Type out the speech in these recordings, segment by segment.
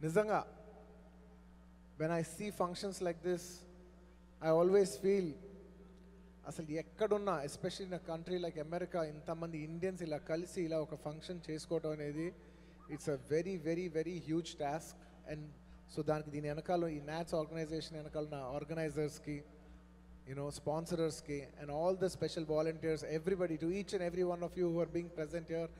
నిజంగా when I see functions like this, I always feel అసలు ఎక్కడున్నా especially in a country like America ఇంతమంది Indians ఇలా కలిసి ఇలా ఒక ఫంక్షన్ చేసుకోవడం అనేది it's a very very very huge task. And so దానికి దీని వెనకాల ఈ నాట్స్ ఆర్గనైజేషన్ వెనకాల నా ఆర్గనైజర్స్కి, స్పాన్సరర్స్కి and all the special volunteers, everybody, to each and every one of you who are being present here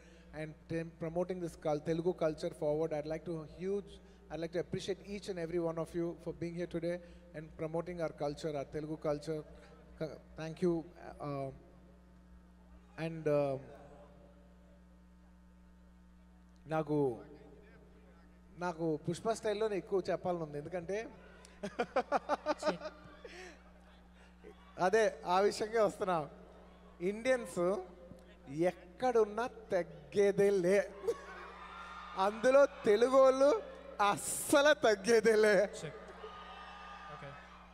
and promoting this Telugu culture forward. I'd like to appreciate each and every one of you for being here today and promoting our culture, our Telugu culture. Thank you. And నాకు పుష్ప స్టైల్లోనే ఎక్కువ చెప్పాలని ఉంది, ఎందుకంటే అదే ఆ విషయంగా వస్తున్నా. Indians ఎక్కడున్నా తగ్గేదే లే, అందులో తెలుగు వాళ్ళు అస్సలు తగ్గేదేలే.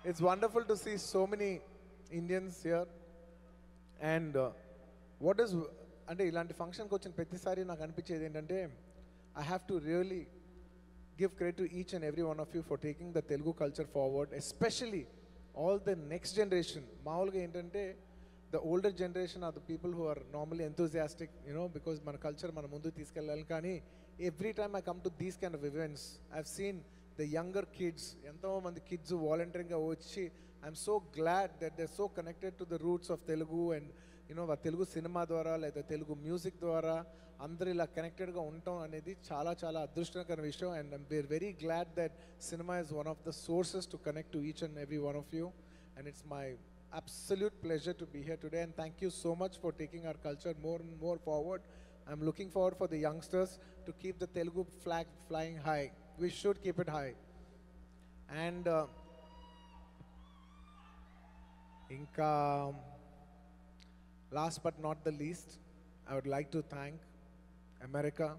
It's wonderful to see so many Indians here. And what is అంటే ఇలాంటి ఫంక్షన్కి వచ్చిన ప్రతిసారి నాకు అనిపించేది ఏంటంటే I have to really give credit to each and every one of you for taking the Telugu culture forward, especially all the next generation. మామూలుగా ఏంటంటే the older generation are the people who are normally enthusiastic, because మన culture మన ముందు తీసుకెళ్ళాలి. కానీ every time I come to these kind of events, I've seen the younger kids, ఎంతో మంది kids వాలంటీరింగ్గా వచ్చి, I'm so glad that they're so connected to the roots of Telugu and Telugu cinema ద్వారా లేదా తెలుగు మ్యూజిక్ ద్వారా అందరూ ఇలా కనెక్టెడ్గా ఉండటం అనేది చాలా చాలా అదృష్టకర విషయం. And we are very glad that cinema is one of the sources to connect to each and every one of you. And it's my absolute pleasure to be here today, and thank you so much for taking our culture more and more forward. I'm looking forward for the youngsters to keep the Telugu flag flying high. We should keep it high. And inka last but not the least, I would like to thank America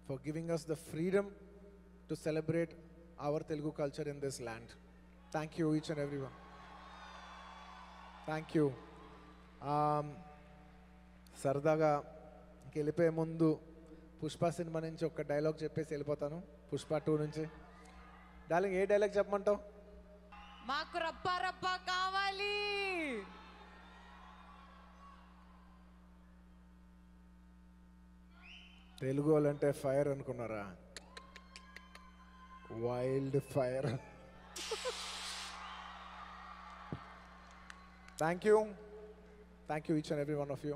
for giving us the freedom to celebrate our Telugu culture in this land. Thank you each and everyone. Thank you. సరదాగా ఇంకెళ్ళిపోయే ముందు Pushpa cinema నుంచి ఒక dialogue చెప్పేసి వెళ్ళిపోతాను. పుష్ప 2 నుంచి. Darling, ఏ dialogue చెప్పమంటావు? మాకు రప్ప రప్ప కావాలి. తెలుగు వాళ్ళంటే ఫైర్ అనుకున్నారా? Wild fire. Thank you each and every one of you.